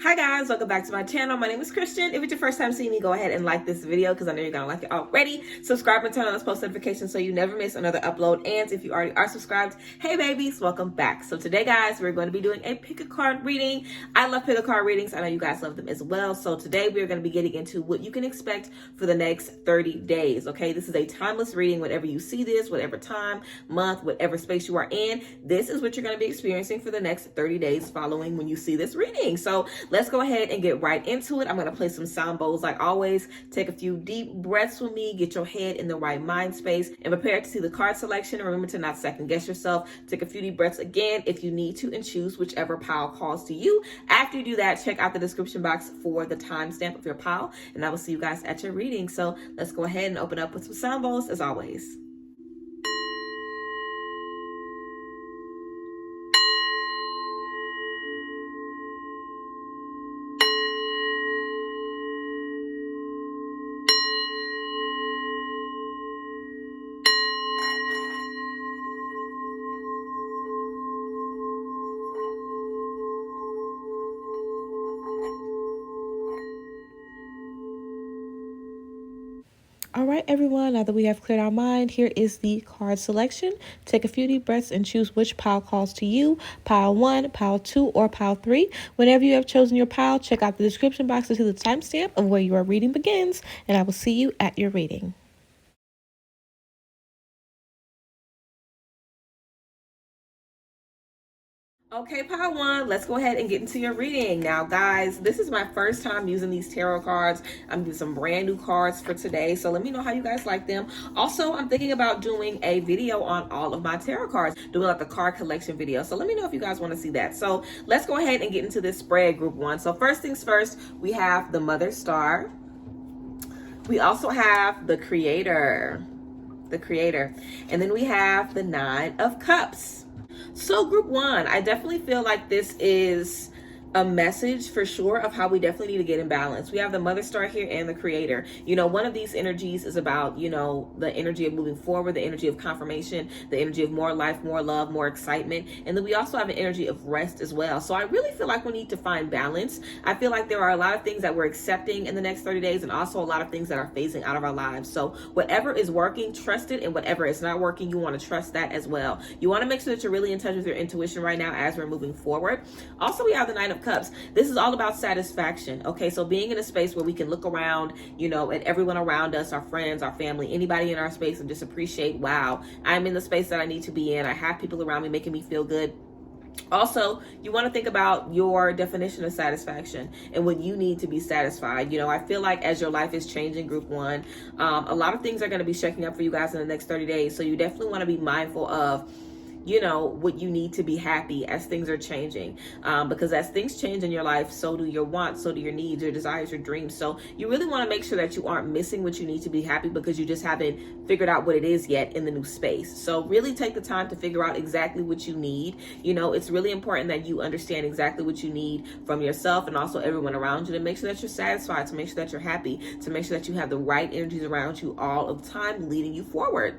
Hi guys, welcome back to my channel. My name is Christian. If it's your first time seeing me, go ahead and like this video because I know you're gonna like it already. Subscribe and turn on those post notifications so you never miss another upload. And if you already are subscribed, hey babies, welcome back. So today guys, we're going to be doing a pick a card reading. I love pick a card readings. I know you guys love them as well. So today we're going to be getting into what you can expect for the next 30 days. Okay, this is a timeless reading. Whenever you see this, whatever time, month, whatever space you are in, this is what you're going to be experiencing for the next 30 days following when you see this reading. So let's go ahead and get right into it. I'm going to play some sound bowls like always. Take a few deep breaths with me. Get your head in the right mind space and prepare to see the card selection. And remember to not second guess yourself. Take a few deep breaths again if you need to and choose whichever pile calls to you. After you do that, check out the description box for the timestamp of your pile. And I will see you guys at your reading. So let's go ahead and open up with some sound bowls as always. All right, everyone, now that we have cleared our mind, here is the card selection. Take a few deep breaths and choose which pile calls to you, pile 1, pile 2, or pile 3. Whenever you have chosen your pile, check out the description box to see the timestamp of where your reading begins, and I will see you at your reading. Okay, pile 1, let's go ahead and get into your reading. Now, guys, this is my first time using these tarot cards. I'm doing some brand new cards for today, so let me know how you guys like them. Also, I'm thinking about doing a video on all of my tarot cards, doing like a card collection video. So let me know if you guys want to see that. So let's go ahead and get into this spread, group 1. So first things first, we have the Mother Star. We also have the Creator. And then we have the Nine of Cups. So group 1, I definitely feel like this is a message for sure of how we definitely need to get in balance. We have the Mother Star here and the Creator. You know, one of these energies is about, you know, the energy of moving forward, the energy of confirmation, the energy of more life, more love, more excitement. And then we also have an energy of rest as well. So I really feel like we need to find balance. I feel like there are a lot of things that we're accepting in the next 30 days and also a lot of things that are phasing out of our lives. So whatever is working, trust it. And whatever is not working, you want to trust that as well. You want to make sure that you're really in touch with your intuition right now as we're moving forward. Also, we have the Nine of Cups. This is all about satisfaction. Okay, so being in a space where we can look around, you know, at everyone around us, our friends, our family, anybody in our space, and just appreciate, wow, I'm in the space that I need to be in. I have people around me making me feel good. Also, you want to think about your definition of satisfaction and what you need to be satisfied. You know, I feel like as your life is changing, group 1, a lot of things are going to be shaking up for you guys in the next 30 days. So you definitely want to be mindful of, you know, what you need to be happy as things are changing, because as things change in your life, so do your wants, so do your needs, your desires, your dreams. So you really want to make sure that you aren't missing what you need to be happy because you just haven't figured out what it is yet in the new space. So really take the time to figure out exactly what you need. You know, it's really important that you understand exactly what you need from yourself and also everyone around you to make sure that you're satisfied, to make sure that you're happy, to make sure that you have the right energies around you all of the time leading you forward.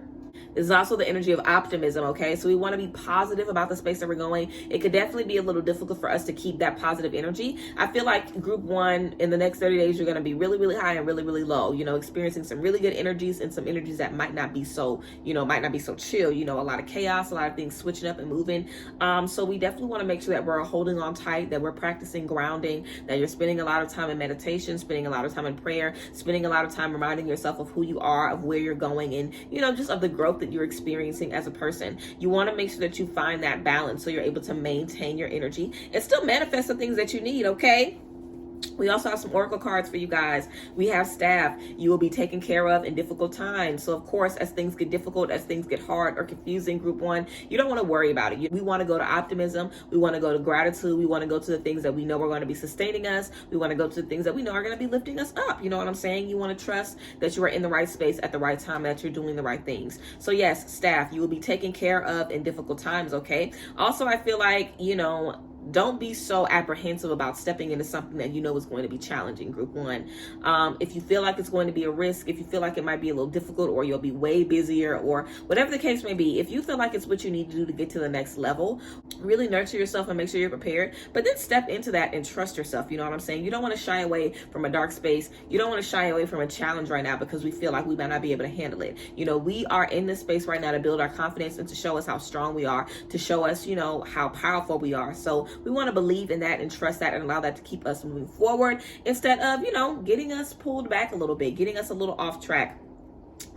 This is also the energy of optimism, okay? So we want to be positive about the space that we're going. It could definitely be a little difficult for us to keep that positive energy. I feel like group 1, in the next 30 days, you're going to be really, really high and really, really low, you know, experiencing some really good energies and some energies that might not be so, you know, might not be so chill, you know, a lot of chaos, a lot of things switching up and moving. So we definitely want to make sure that we're holding on tight, that we're practicing grounding, that you're spending a lot of time in meditation, spending a lot of time in prayer, spending a lot of time reminding yourself of who you are, of where you're going, and, you know, just of the growth that you're experiencing as a person. You want to make sure that you find that balance so you're able to maintain your energy and still manifest the things that you need, okay? We also have some oracle cards for you guys. We have Staff. You will be taken care of in difficult times. So of course, as things get difficult, as things get hard or confusing, group 1, you don't want to worry about it. We want to go to optimism. We want to go to gratitude. We want to go to the things that we know are going to be sustaining us. We want to go to the things that we know are going to be lifting us up. You know what I'm saying? You want to trust that you are in the right space at the right time, that you're doing the right things. So yes, Staff, you will be taken care of in difficult times, okay? Also, I feel like, you know, don't be so apprehensive about stepping into something that you know is going to be challenging, group one. If you feel like it's going to be a risk, if you feel like it might be a little difficult, or you'll be way busier, or whatever the case may be, if you feel like it's what you need to do to get to the next level, really nurture yourself and make sure you're prepared, but then step into that and trust yourself. You know what I'm saying? You don't want to shy away from a dark space. You don't want to shy away from a challenge right now because we feel like we might not be able to handle it. You know, we are in this space right now to build our confidence and to show us how strong we are, to show us, you know, how powerful we are. So we want to believe in that and trust that and allow that to keep us moving forward instead of, you know, getting us pulled back a little bit, getting us a little off track.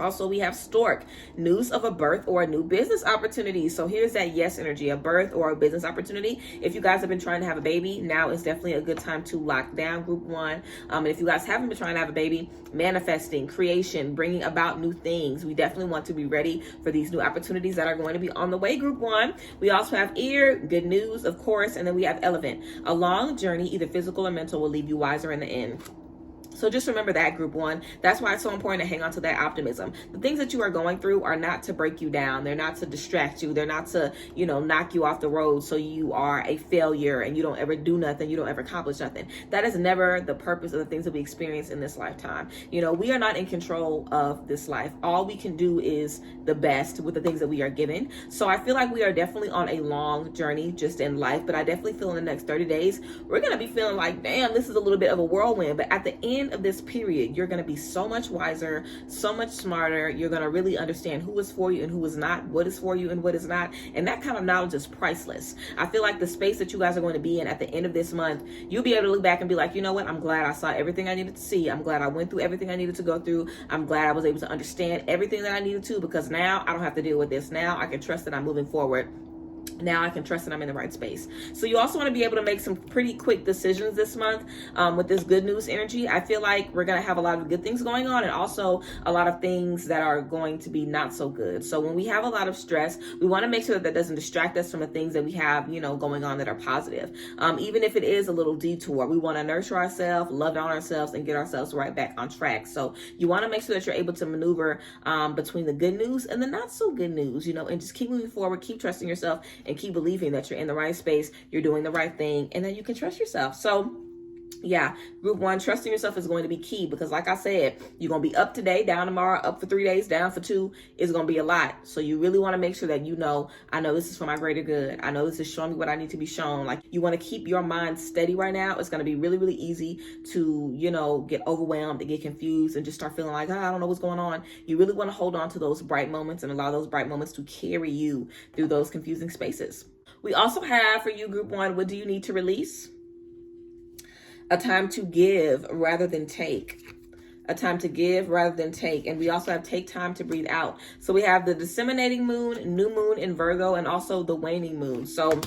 Also, we have Stork, news of a birth or a new business opportunity. So here's that yes energy, a birth or a business opportunity. If you guys have been trying to have a baby, now is definitely a good time to lock down, group one. And if you guys haven't been trying to have a baby, manifesting, creation, bringing about new things. We definitely want to be ready for these new opportunities that are going to be on the way, group one. We also have ear, good news, of course. And then we have elephant. A long journey, either physical or mental, will leave you wiser in the end. So just remember that, group one. That's why it's so important to hang on to that optimism. The things that you are going through are not to break you down. They're not to distract you. They're not to, you know, knock you off the road so you are a failure and you don't ever do nothing. You don't ever accomplish nothing. That is never the purpose of the things that we experience in this lifetime. You know, we are not in control of this life. All we can do is the best with the things that we are given. So I feel like we are definitely on a long journey just in life, but I definitely feel in the next 30 days, we're going to be feeling like, damn, this is a little bit of a whirlwind. But at the end of this period, you're going to be so much wiser, so much smarter. You're going to really understand who is for you and who is not, what is for you and what is not. And that kind of knowledge is priceless. I feel like the space that you guys are going to be in at the end of this month, you'll be able to look back and be like, you know what? I'm glad I saw everything I needed to see. I'm glad I went through everything I needed to go through. I'm glad I was able to understand everything that I needed to, because now I don't have to deal with this. Now I can trust that I'm moving forward. Now I can trust that I'm in the right space. So you also want to be able to make some pretty quick decisions this month with this good news energy. I feel like we're going to have a lot of good things going on and also a lot of things that are going to be not so good. So when we have a lot of stress, we want to make sure that that doesn't distract us from the things that we have, you know, going on that are positive. Even if it is a little detour, we want to nurture ourselves, love on ourselves, and get ourselves right back on track. So you want to make sure that you're able to maneuver between the good news and the not so good news, you know, and just keep moving forward, keep trusting yourself, and keep believing that you're in the right space, you're doing the right thing, and that you can trust yourself. So yeah, group one, trusting yourself is going to be key, because like I said, you're going to be up today, down tomorrow, up for 3 days, down for 2. It's going to be a lot. So you really want to make sure that, you know, I know this is for my greater good. I know this is showing me what I need to be shown. Like, you want to keep your mind steady right now. It's going to be really, really easy to, you know, get overwhelmed and get confused and just start feeling like, I don't know what's going on. You really want to hold on to those bright moments and allow those bright moments to carry you through those confusing spaces. We also have for you, group one, what do you need to release? A time to give rather than take. A time to give rather than take. And we also have take time to breathe out. So we have the disseminating moon, new moon in Virgo, and also the waning moon. So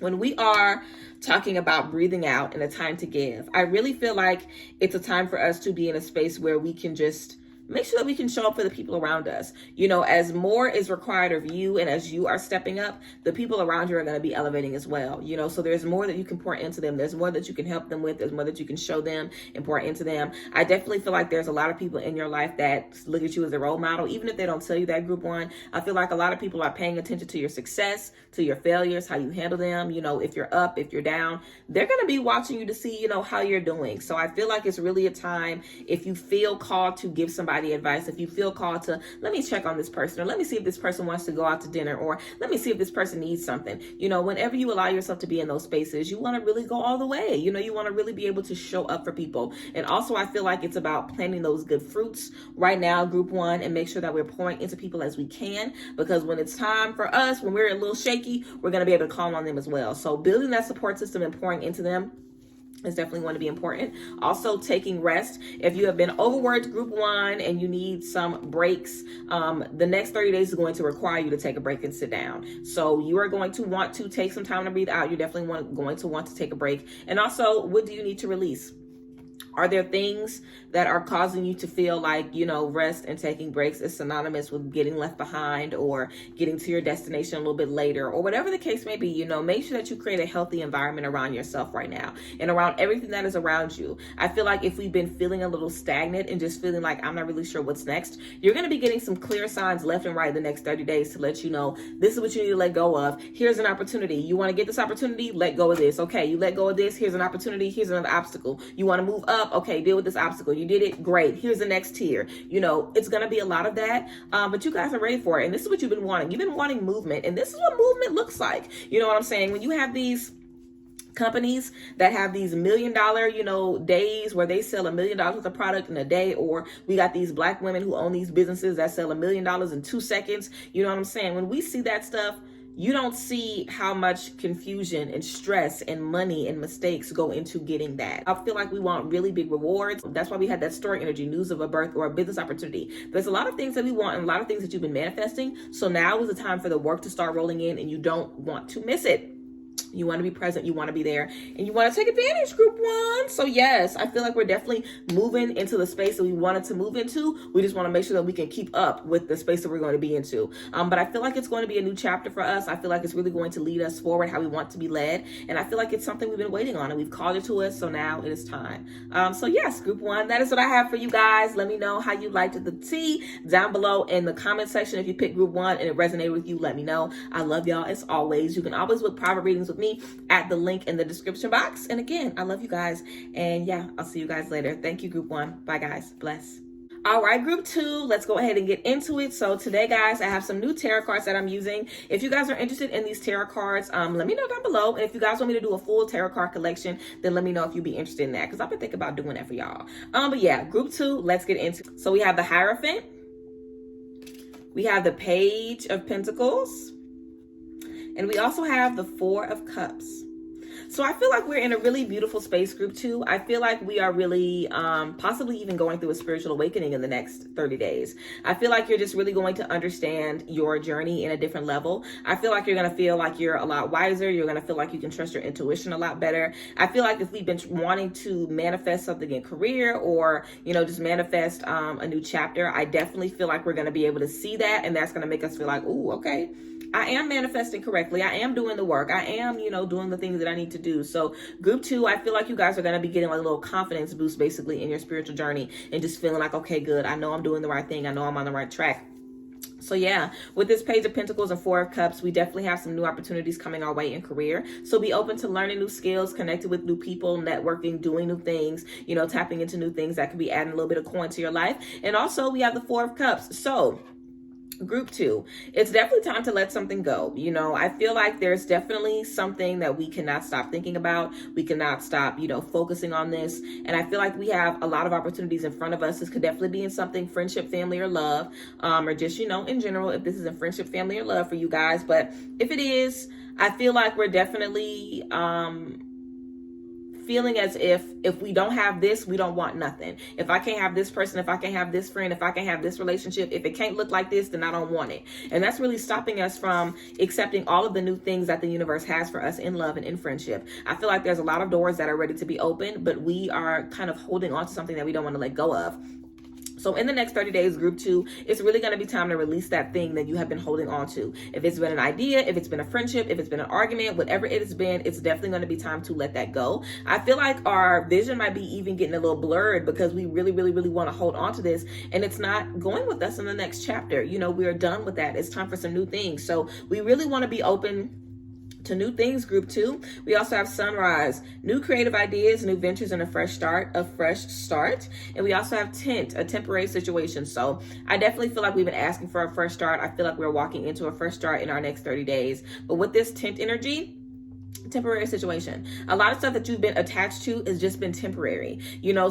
when we are talking about breathing out and a time to give, I really feel like it's a time for us to be in a space where we can just make sure that we can show up for the people around us. You know, as more is required of you and as you are stepping up, the people around you are going to be elevating as well. You know, so there's more that you can pour into them. There's more that you can help them with. There's more that you can show them and pour into them. I definitely feel like there's a lot of people in your life that look at you as a role model, even if they don't tell you that, group one. I feel like a lot of people are paying attention to your success, to your failures, how you handle them. You know, if you're up, if you're down, they're going to be watching you to see, you know, how you're doing. So I feel like it's really a time, if you feel called to give somebody advice, if you feel called to, let me check on this person, or let me see if this person wants to go out to dinner, or let me see if this person needs something. You know, whenever you allow yourself to be in those spaces, you want to really go all the way. You know, you want to really be able to show up for people. And also, I feel like it's about planting those good fruits right now, group one, and make sure that we're pouring into people as we can, because when it's time for us, when we're a little shaky, we're going to be able to call on them as well. So building that support system and pouring into them is definitely going to be important. Also, taking rest. If you have been overworked, group one, and you need some breaks, the next 30 days is going to require you to take a break and sit down. So you are going to want to take some time to breathe out. You're definitely going to want to take a break. And also, what do you need to release? Are there things that are causing you to feel like, rest and taking breaks is synonymous with getting left behind or getting to your destination a little bit later, or whatever the case may be? Make sure that you create a healthy environment around yourself right now and around everything that is around you. I feel like if we've been feeling a little stagnant and just feeling like I'm not really sure what's next, you're going to be getting some clear signs left and right in the next 30 days to let you know this is what you need to let go of. Here's an opportunity. You want to get this opportunity? Let go of this. Okay, you let go of this. Here's an opportunity. Here's another obstacle. You want to move up? Okay, deal with this obstacle. You did it? Great. Here's the next tier. It's going to be a lot of that, but you guys are ready for it. And this is what you've been wanting. You've been wanting movement, and this is what movement looks like. You know what I'm saying? When you have these companies that have these $1 million, days where they sell $1 million worth of product in a day, or we got these Black women who own these businesses that sell $1 million in 2 seconds. You know what I'm saying? When we see that stuff, you don't see how much confusion and stress and money and mistakes go into getting that. I feel like we want really big rewards. That's why we had that story energy, news of a birth or a business opportunity. There's a lot of things that we want and a lot of things that you've been manifesting. So now is the time for the work to start rolling in, and you don't want to miss it. You want to be present, you want to be there, and you want to take advantage, group one. So yes, I feel like we're definitely moving into the space that we wanted to move into. We just want to make sure that we can keep up with the space that we're going to be into. But I feel like it's going to be a new chapter for us. I feel like it's really going to lead us forward how we want to be led. And I feel like it's something we've been waiting on, and we've called it to us. So now it is time. So yes, group one, that is what I have for you guys. Let me know how you liked the tea down below in the comment section. If you picked group one and it resonated with you, let me know. I love y'all as always. You can always book private readings with me at the link in the description box. And again, I love you guys. And yeah, I'll see you guys later. Thank you, group one. Bye, guys. Bless. All right, group two, let's go ahead and get into it. So today, guys, I have some new tarot cards that I'm using. If you guys are interested in these tarot cards, let me know down below. And if you guys want me to do a full tarot card collection, then let me know if you'd be interested in that, because I've been thinking about doing that for y'all. But yeah, group two, let's get into it. So we have the Hierophant. We have the Page of Pentacles. And we also have the Four of Cups. So I feel like we're in a really beautiful space, group two. I feel like we are really possibly even going through a spiritual awakening in the next 30 days. I feel like you're just really going to understand your journey in a different level. I feel like you're going to feel like you're a lot wiser. You're going to feel like you can trust your intuition a lot better. I feel like if we've been wanting to manifest something in career, or, just manifest a new chapter, I definitely feel like we're going to be able to see that. And that's going to make us feel like, ooh, okay, I am manifesting correctly. I am doing the work. I am, doing the things that I need to do. So group two, I feel like you guys are going to be getting like a little confidence boost basically in your spiritual journey, and just feeling like, okay, good. I know I'm doing the right thing. I know I'm on the right track. So yeah, with this Page of Pentacles and Four of Cups, we definitely have some new opportunities coming our way in career. So be open to learning new skills, connecting with new people, networking, doing new things, tapping into new things that could be adding a little bit of coin to your life. And also we have the Four of Cups. So group two, it's definitely time to let something go. I feel like there's definitely something that we cannot stop thinking about. We cannot stop, focusing on this. And I feel like we have a lot of opportunities in front of us. This could definitely be in something friendship, family, or love, or just, in general, if this is in friendship, family, or love for you guys. But if it is, I feel like we're definitely, feeling as if we don't have this, we don't want nothing. If I can't have this person, if I can't have this friend, if I can't have this relationship, if it can't look like this, then I don't want it. And that's really stopping us from accepting all of the new things that the universe has for us in love and in friendship. I feel like there's a lot of doors that are ready to be opened, but we are kind of holding on to something that we don't want to let go of. So in the next 30 days, group two, it's really going to be time to release that thing that you have been holding on to. If it's been an idea, if it's been a friendship, if it's been an argument, whatever it has been, it's definitely going to be time to let that go. I feel like our vision might be even getting a little blurred because we really, really, really want to hold on to this, and it's not going with us in the next chapter. We are done with that. It's time for some new things. So we really want to be open to new things, group two. We also have Sunrise, new creative ideas, new ventures, and a fresh start. And we also have Tent, a temporary situation. So I definitely feel like we've been asking for a fresh start. I feel like we're walking into a fresh start in our next 30 days. But with this Tent energy, temporary situation, a lot of stuff that you've been attached to has just been temporary,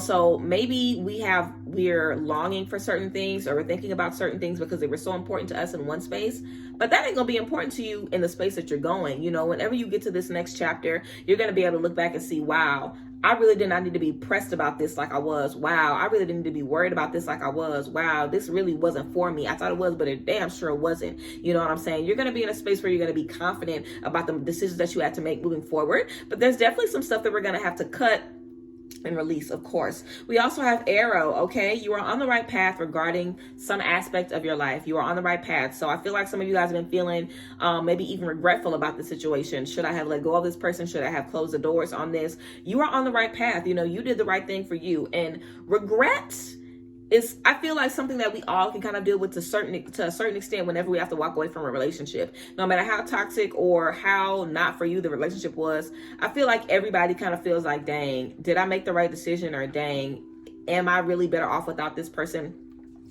so maybe we're longing for certain things, or we're thinking about certain things because they were so important to us in one space, but that ain't gonna be important to you in the space that you're going. Whenever you get to this next chapter, you're gonna be able to look back and see, wow, I really did not need to be pressed about this like I was. Wow, I really didn't need to be worried about this like I was. Wow, this really wasn't for me. I thought it was, but it damn sure wasn't. You know what I'm saying? You're going to be in a space where you're going to be confident about the decisions that you had to make moving forward. But there's definitely some stuff that we're going to have to cut and release, of course. We also have Arrow. Okay, you are on the right path regarding some aspect of your life. You are on the right path. So I feel like some of you guys have been feeling maybe even regretful about the situation. Should I have let go of this person? Should I have closed the doors on this? You are on the right path. You know, you did the right thing for you. And regrets is, I feel like, something that we all can kind of deal with to a certain extent whenever we have to walk away from a relationship. No matter how toxic or how not for you the relationship was, I feel like everybody kind of feels like, dang, did I make the right decision? Or dang, am I really better off without this person?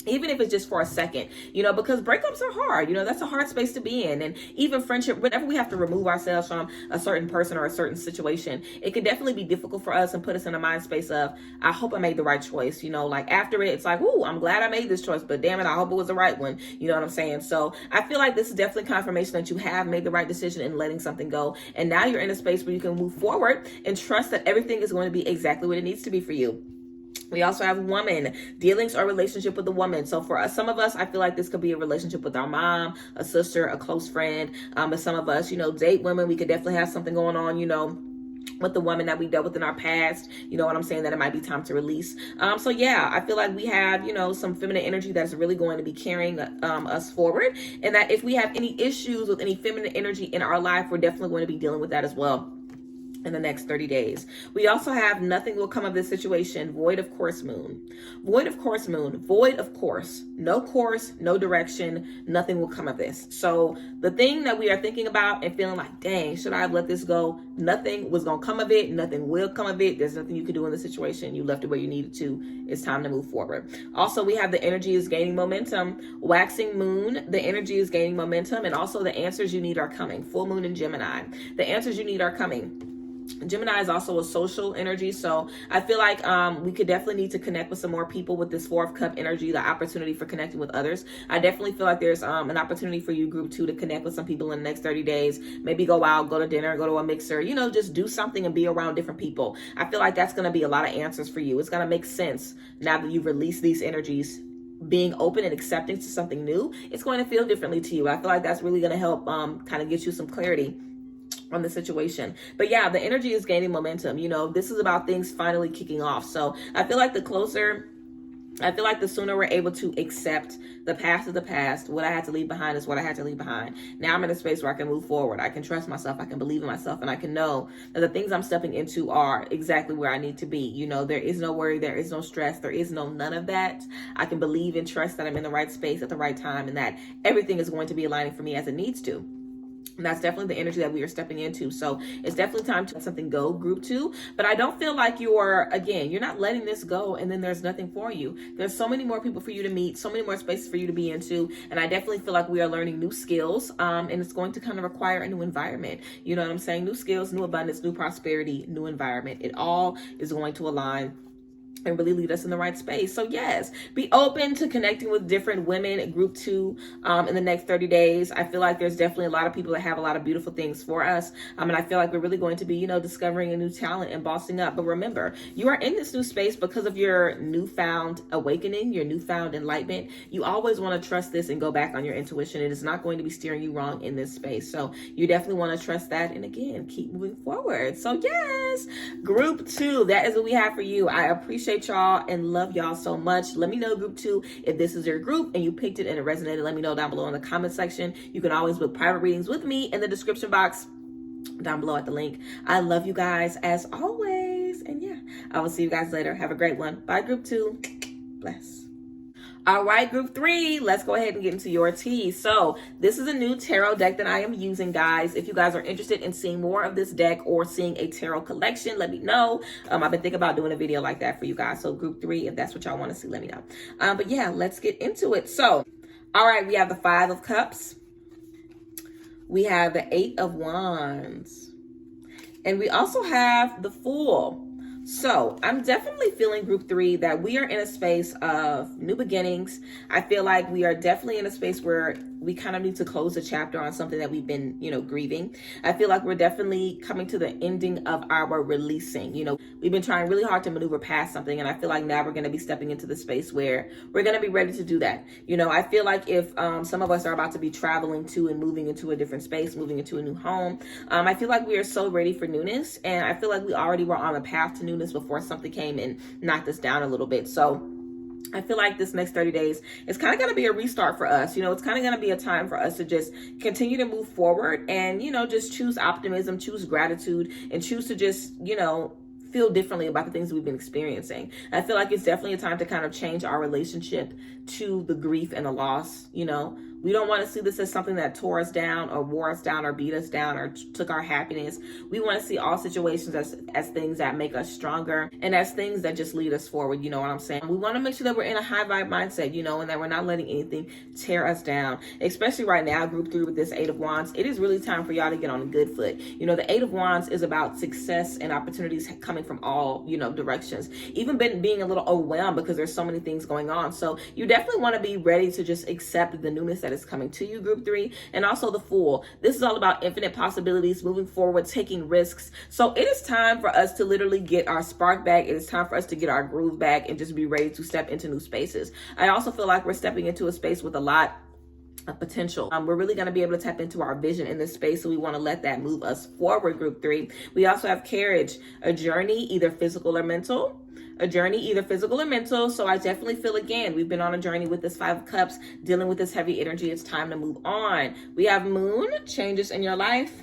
Even if it's just for a second, you know, because breakups are hard, you know, that's a hard space to be in. And even friendship, whenever we have to remove ourselves from a certain person or a certain situation, it can definitely be difficult for us and put us in a mind space of, I hope I made the right choice. You know, like after it, it's like, ooh, I'm glad I made this choice, but damn it, I hope it was the right one. You know what I'm saying? So I feel like this is definitely confirmation that you have made the right decision in letting something go. And now you're in a space where you can move forward and trust that everything is going to be exactly what it needs to be for you. We also have woman, dealings or relationship with a woman. So for us, some of us, I feel like this could be a relationship with our mom, a sister, a close friend. But some of us, you know, date women. We could definitely have something going on, you know, with the woman that we dealt with in our past. You know what I'm saying? That it might be time to release. So yeah, I feel like we have, you know, some feminine energy that's really going to be carrying us forward. And that if we have any issues with any feminine energy in our life, we're definitely going to be dealing with that as well in the next 30 days. We also have nothing will come of this situation. Void of course moon. Void of course moon. Void of course. No course, no direction. Nothing will come of this. So the thing that we are thinking about and feeling like, dang, should I have let this go? Nothing was going to come of it. Nothing will come of it. There's nothing you can do in the situation. You left it where you needed to. It's time to move forward. Also, we have the energy is gaining momentum. Waxing moon. The energy is gaining momentum. And also the answers you need are coming. Full moon in Gemini. The answers you need are coming. Gemini is also a social energy, so I feel like we could definitely need to connect with some more people with this Four of Cup energy, the opportunity for connecting with others. I definitely feel like there's an opportunity for you, group 2, to connect with some people in the next 30 days. Maybe go out, go to dinner, go to a mixer, you know, just do something and be around different people. I feel like that's going to be a lot of answers for you. It's going to make sense now that you've released these energies. Being open and accepting to something new, it's going to feel differently to you. I feel like that's really going to help kind of get you some clarity on the situation. But yeah, the energy is gaining momentum. You know, this is about things finally kicking off. So I feel like the sooner we're able to accept the past is the past, what I had to leave behind is what I had to leave behind. Now I'm in a space where I can move forward. I can trust myself. I can believe in myself. And I can know that the things I'm stepping into are exactly where I need to be. You know, there is no worry. There is no stress. There is none of that. I can believe and trust that I'm in the right space at the right time and that everything is going to be aligning for me as it needs to. And that's definitely the energy that we are stepping into. So it's definitely time to let something go, group 2. But I don't feel like you're not letting this go and then there's nothing for you. There's so many more people for you to meet, so many more spaces for you to be into. And I definitely feel like we are learning new skills. And it's going to kind of require a new environment. You know what I'm saying? New skills, new abundance, new prosperity, new environment. It all is going to align and really lead us in the right space. So yes, be open to connecting with different women in group 2 in the next 30 days. I feel like there's definitely a lot of people that have a lot of beautiful things for us. And I feel like we're really going to be, you know, discovering a new talent and bossing up. But remember, you are in this new space because of your newfound awakening, your newfound enlightenment. You always want to trust this and go back on your intuition. It is not going to be steering you wrong in this space. So you definitely want to trust that. And again, keep moving forward. So yes, group 2, that is what we have for you. I appreciate y'all and love y'all so much. Let me know, group 2, if this is your group and you picked it and it resonated. Let me know down below in the comment section. You can always book private readings with me in the description box down below at the link. I love you guys as always. And yeah, I will see you guys later. Have a great one. Bye, group 2. Bless. All right, group 3, let's go ahead and get into your tea. So this is a new tarot deck that I am using, guys. If you guys are interested in seeing more of this deck or seeing a tarot collection, let me know. I've been thinking about doing a video like that for you guys. So group 3, if that's what y'all want to see, let me know. But yeah, let's get into it. So, all right, we have the 5 of Cups. We have the 8 of Wands. And we also have the Fool. So I'm definitely feeling group 3 that we are in a space of new beginnings. I feel like we are definitely in a space where we kind of need to close the chapter on something that we've been, grieving. I feel like we're definitely coming to the ending of our releasing. We've been trying really hard to maneuver past something, and I feel like now we're going to be stepping into the space where we're going to be ready to do that. I feel like if some of us are about to be traveling to and moving into a different space, moving into a new home, I feel like we are so ready for newness, and I feel like we already were on the path to newness before something came and knocked us down a little bit. So I feel like this next 30 days is kind of going to be a restart for us. It's kind of going to be a time for us to just continue to move forward and, just choose optimism, choose gratitude, and choose to just, feel differently about the things we've been experiencing. I feel like it's definitely a time to kind of change our relationship to the grief and the loss. We don't want to see this as something that tore us down or wore us down or beat us down or took our happiness. We want to see all situations as things that make us stronger and as things that just lead us forward. You know what I'm saying? We want to make sure that we're in a high vibe mindset, and that we're not letting anything tear us down, especially right now, group 3 with this 8 of Wands. It is really time for y'all to get on a good foot. The 8 of Wands is about success and opportunities coming from all, directions. Even being a little overwhelmed because there's so many things going on. So you definitely want to be ready to just accept the newness that is coming to you, group 3. And also the Fool. This is all about infinite possibilities, moving forward, taking risks. So it is time for us to literally get our spark back. It is time for us to get our groove back and just be ready to step into new spaces. I also feel like we're stepping into a space with a lot of potential. We're really going to be able to tap into our vision in this space, so we want to let that move us forward, group 3. We also have Carriage, a journey, either physical or mental. So I definitely feel, again, we've been on a journey with this 5 of Cups, dealing with this heavy energy. It's time to move on. We have Moon, changes in your life.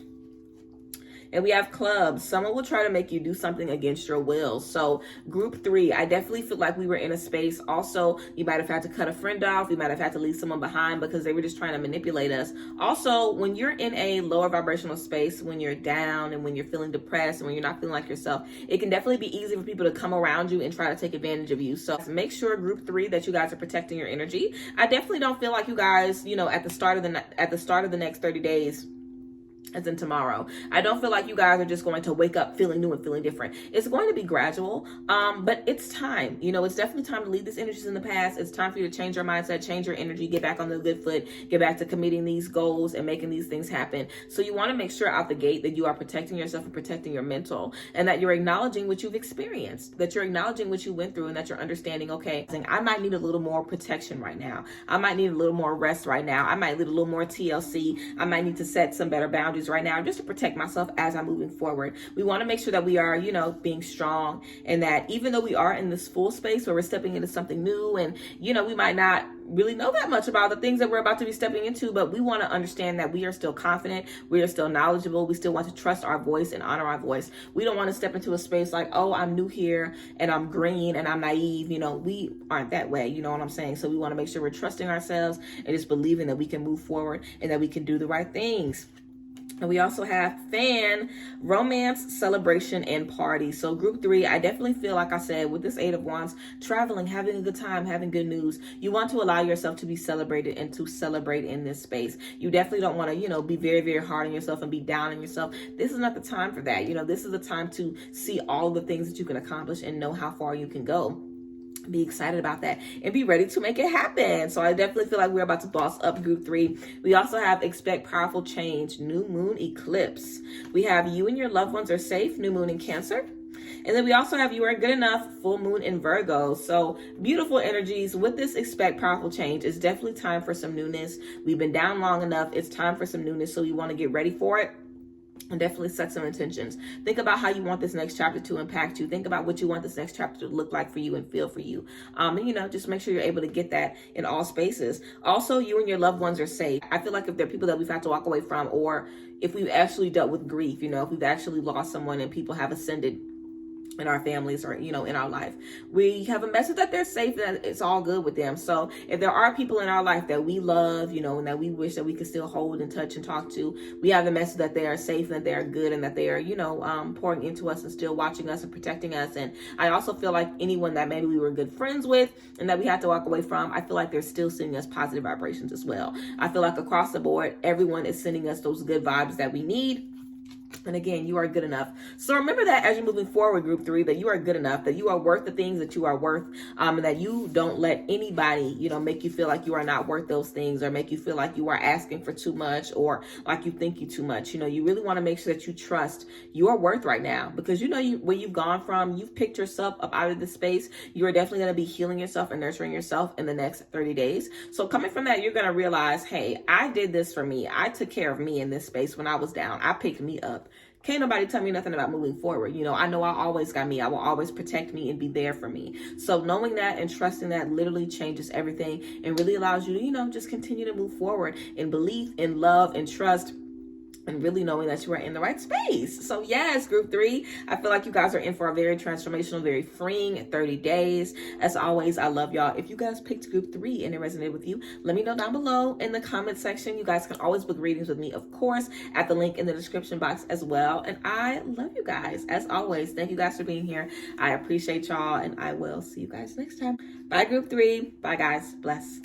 And we have Clubs. Someone will try to make you do something against your will. So group 3, I definitely feel like we were in a space. Also, you might have had to cut a friend off. You might have had to leave someone behind because they were just trying to manipulate us. Also, when you're in a lower vibrational space, when you're down and when you're feeling depressed and when you're not feeling like yourself, it can definitely be easy for people to come around you and try to take advantage of you. So make sure, group 3, that you guys are protecting your energy. I definitely don't feel like you guys, at the start of the next 30 days, as in tomorrow, I don't feel like you guys are just going to wake up feeling new and feeling different. It's going to be gradual, but it's time. It's definitely time to leave these energies in the past. It's time for you to change your mindset, change your energy, get back on the good foot, get back to committing these goals and making these things happen. So you want to make sure out the gate that you are protecting yourself and protecting your mental, and that you're acknowledging what you've experienced, that you're acknowledging what you went through, and that you're understanding, okay, I might need a little more protection right now. I might need a little more rest right now. I might need a little more TLC. I might need to set some better boundaries right now just to protect myself as I'm moving forward. We want to make sure that we are, being strong, and that even though we are in this full space where we're stepping into something new and, we might not really know that much about the things that we're about to be stepping into, but we want to understand that we are still confident, we are still knowledgeable, we still want to trust our voice and honor our voice. We don't want to step into a space like, oh, I'm new here and I'm green and I'm naive. We aren't that way, you know what I'm saying? So we want to make sure we're trusting ourselves and just believing that we can move forward and that we can do the right things. And we also have Fan, romance, celebration, and party. So group 3, I definitely feel, like I said, with this 8 of Wands, traveling, having a good time, having good news. You want to allow yourself to be celebrated and to celebrate in this space. You definitely don't want to, be very, very hard on yourself and be down on yourself. This is not the time for that. This is the time to see all the things that you can accomplish and know how far you can go. Be excited about that and be ready to make it happen. So I definitely feel like we're about to boss up group 3. We also have expect powerful change, new moon eclipse. We have you and your loved ones are safe, new moon in Cancer. And then we also have you are good enough, full moon in Virgo. So beautiful energies with this expect powerful change. It's definitely time for some newness. We've been down long enough. It's time for some newness. So we want to get ready for it. And definitely set some intentions. Think about how you want this next chapter to impact you. Think about what you want this next chapter to look like for you and feel for you. And just make sure you're able to get that in all spaces. Also, you and your loved ones are safe. I feel like if there are people that we've had to walk away from, or if we've actually dealt with grief, if we've actually lost someone and people have ascended in our families or, in our life, we have a message that they're safe, that it's all good with them. So if there are people in our life that we love, and that we wish that we could still hold and touch and talk to, we have the message that they are safe and that they are good and that they are, pouring into us and still watching us and protecting us. And I also feel like anyone that maybe we were good friends with and that we had to walk away from, I feel like they're still sending us positive vibrations as well. I feel like across the board, everyone is sending us those good vibes that we need. And again, you are good enough. So remember that as you're moving forward, group 3, that you are good enough, that you are worth the things that you are worth, and that you don't let anybody, make you feel like you are not worth those things, or make you feel like you are asking for too much, or like you think you too much. You really want to make sure that you trust your worth right now, because where you've gone from. You've picked yourself up out of this space. You are definitely going to be healing yourself and nurturing yourself in the next 30 days. So coming from that, you're going to realize, hey, I did this for me. I took care of me in this space when I was down. I picked me up. Can't nobody tell me nothing about moving forward. I know I always got me. I will always protect me and be there for me. So knowing that and trusting that literally changes everything and really allows you to, just continue to move forward in belief, in love, and trust, and really knowing that you are in the right space. So yes, group 3, I feel like you guys are in for a very transformational, very freeing 30 days. As always, I love y'all. If you guys picked group 3 and it resonated with you, let me know down below in the comment section. You guys can always book readings with me, of course, at the link in the description box as well. And I love you guys. As always, thank you guys for being here. I appreciate y'all, and I will see you guys next time. Bye, group 3. Bye, guys. Bless.